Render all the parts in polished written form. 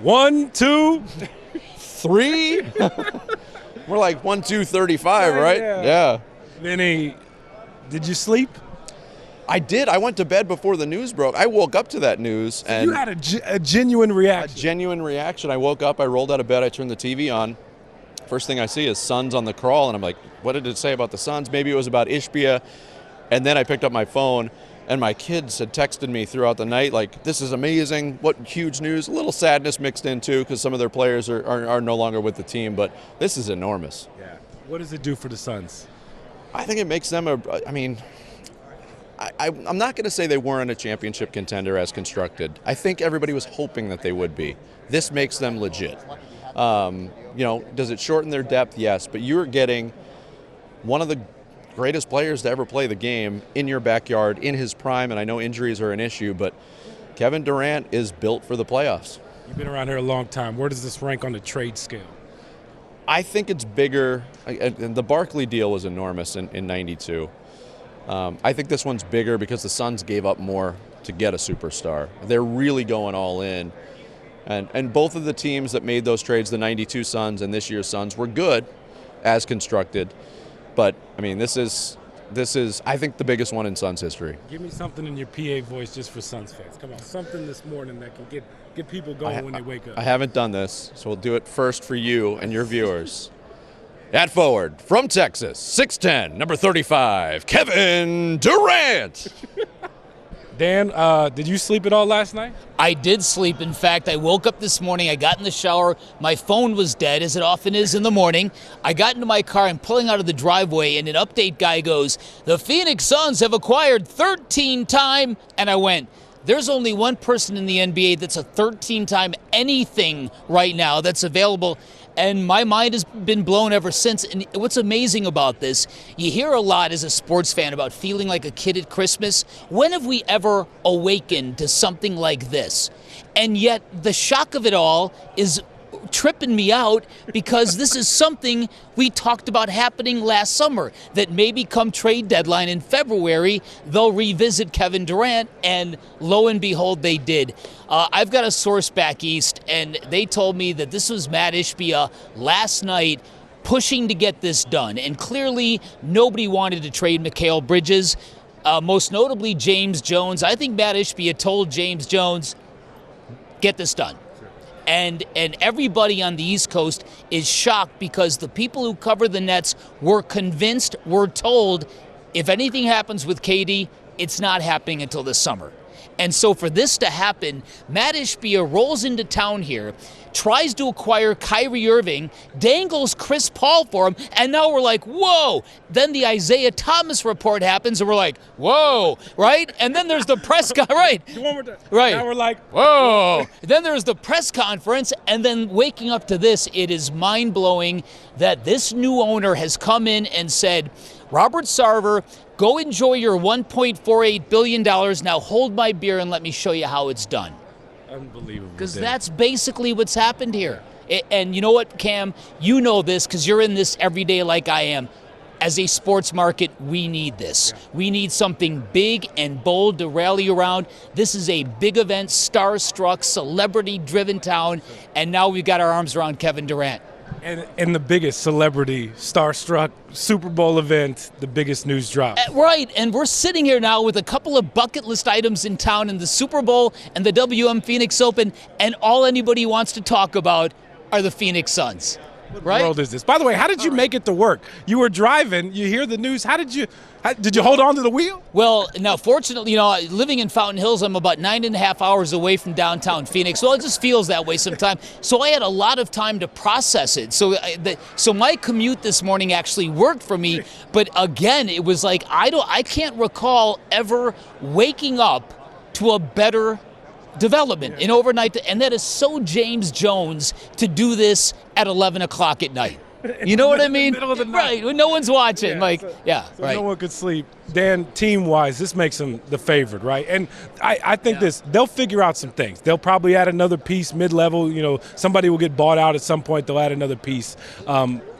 1, 2, 3? We're like 1, 2, 35, right? Yeah. Vinny, did you sleep? I did. I went to bed before the news broke. I woke up to that news. And you had a genuine reaction. A genuine reaction. I woke up, I rolled out of bed, I turned the TV on. First thing I see is Suns on the crawl, and I'm like, what did it say about the Suns? Maybe it was about Ishbia. And then I picked up my phone, and my kids had texted me throughout the night, like, this is amazing, what huge news. A little sadness mixed in, too, because some of their players are no longer with the team, but this is enormous. Yeah. What does it do for the Suns? I think it makes them I'm not going to say they weren't a championship contender as constructed. I think everybody was hoping that they would be. This makes them legit. Does it shorten their depth? Yes, but you're getting one of the greatest players to ever play the game in your backyard, in his prime, and I know injuries are an issue, but Kevin Durant is built for the playoffs. You've been around here a long time. Where does this rank on the trade scale? I think it's bigger, and the Barkley deal was enormous in 92. I think this one's bigger because the Suns gave up more to get a superstar. They're really going all in. And both of the teams that made those trades, the 92 Suns and this year's Suns, were good as constructed. But, this is, I think, the biggest one in Suns history. Give me something in your PA voice just for Suns fans. Come on, something this morning that can get people going when they wake up. I haven't done this, so we'll do it first for you and your viewers. At forward, from Texas, 6'10", number 35, Kevin Durant. Dan, did you sleep at all last night? I did sleep. In fact, I woke up this morning, I got in the shower, my phone was dead, as it often is in the morning. I got into my car, I'm pulling out of the driveway, and an update guy goes, the Phoenix Suns have acquired 13-time, and I went, there's only one person in the NBA that's a 13-time anything right now that's available. And my mind has been blown ever since. And what's amazing about this, you hear a lot as a sports fan about feeling like a kid at Christmas. When have we ever awakened to something like this? And yet the shock of it all is tripping me out because this is something we talked about happening last summer, that maybe come trade deadline in February, they'll revisit Kevin Durant, and lo and behold, they did. I've got a source back east, and they told me that this was Matt Ishbia last night pushing to get this done, and clearly nobody wanted to trade Mikal Bridges, most notably James Jones. I think Matt Ishbia told James Jones, get this done. And everybody on the East Coast is shocked because the people who cover the Nets were convinced, were told, if anything happens with KD, it's not happening until this summer. And so for this to happen, Matt Ishbia rolls into town here, tries to acquire Kyrie Irving, dangles Chris Paul for him, and now we're like, whoa. Then the Isaiah Thomas report happens, and we're like, whoa, right? And then there's the press right. One more time. Right. Now we're like, whoa. Then there's the press conference, and then waking up to this, it is mind-blowing that this new owner has come in and said, Robert Sarver, go enjoy your $1.48 billion. Now hold my beer and let me show you how it's done. Unbelievable. Because that's basically what's happened here. And you know what, Cam? You know this because you're in this every day like I am. As a sports market, we need this. Yeah. We need something big and bold to rally around. This is a big event, star-struck, celebrity-driven town, and now we've got our arms around Kevin Durant. And the biggest celebrity, star-struck Super Bowl event, the biggest news drop. Right, and we're sitting here now with a couple of bucket list items in town in the Super Bowl and the WM Phoenix Open, and all anybody wants to talk about are the Phoenix Suns. What right? world is this? By the way, how did you make it to work? You were driving, you hear the news. Did you hold on to the wheel? Well, now, fortunately, living in Fountain Hills, I'm about 9.5 hours away from downtown Phoenix. Well, it just feels that way sometimes. So I had a lot of time to process it. So my commute this morning actually worked for me. But again, it was like I can't recall ever waking up to a better development in overnight, and that is so James Jones to do this at 11 o'clock at night. You know what I mean? Middle of the night. Right, when no one's watching. So right. No one could sleep. Dan, team-wise, this makes them the favorite, right? And I think they'll figure out some things. They'll probably add another piece mid-level. Somebody will get bought out at some point. They'll add another piece.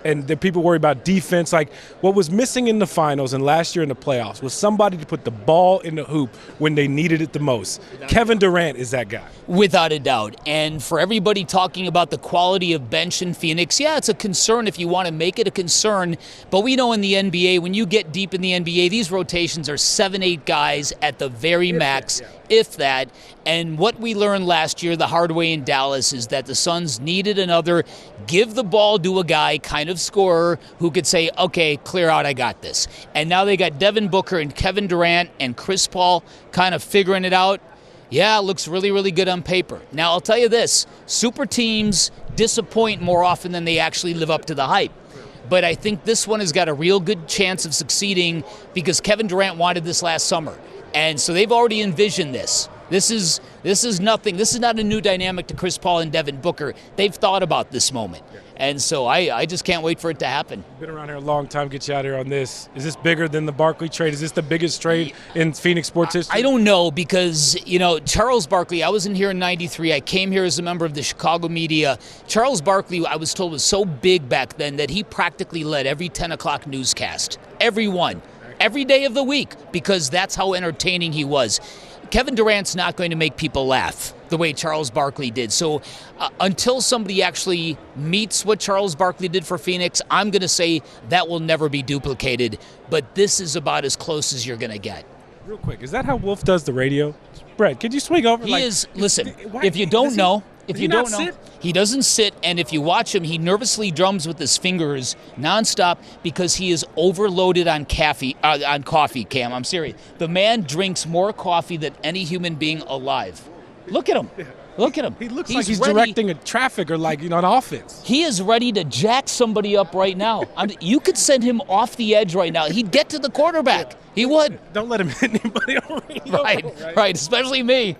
and the people worry about defense. Like, what was missing in the finals and last year in the playoffs was somebody to put the ball in the hoop when they needed it the most. Kevin Durant is that guy. Without a doubt. And for everybody talking about the quality of bench in Phoenix, yeah, it's a concern if you want to make it a concern. But we know in the NBA, when you get deep in the NBA, these rotations are 7-8 guys at the very max, if that. And what we learned last year the hard way in Dallas is that the Suns needed another give the ball to a guy kind of scorer who could say, okay, clear out, I got this. And now they got Devin Booker and Kevin Durant and Chris Paul kind of figuring it out. Yeah, it looks really, really good on paper. Now, I'll tell you this, super teams disappoint more often than they actually live up to the hype. But I think this one has got a real good chance of succeeding because Kevin Durant wanted this last summer. And so they've already envisioned this. This is nothing. This is not a new dynamic to Chris Paul and Devin Booker. They've thought about this moment. And so I just can't wait for it to happen. Been around here a long time. Get you out here on this. Is this bigger than the Barkley trade? Is this the biggest trade in Phoenix sports history? I don't know because, Charles Barkley, I was in here in 93. I came here as a member of the Chicago media. Charles Barkley, I was told, was so big back then that he practically led every 10 o'clock newscast. Every one. Every day of the week because that's how entertaining he was. Kevin Durant's not going to make people laugh the way Charles Barkley did. So until somebody actually meets what Charles Barkley did for Phoenix, I'm going to say that will never be duplicated. But this is about as close as you're going to get. Real quick, is that how Wolf does the radio? Brett, could you swing over? Listen, if you don't know, he doesn't sit, and if you watch him, he nervously drums with his fingers nonstop because he is overloaded on coffee, Cam. I'm serious. The man drinks more coffee than any human being alive. Look at him. Look at him. He looks like he's directing a traffic or an offense. He is ready to jack somebody up right now. You could send him off the edge right now. He'd get to the quarterback. He would. Don't let him hit anybody on radio. Right, especially me.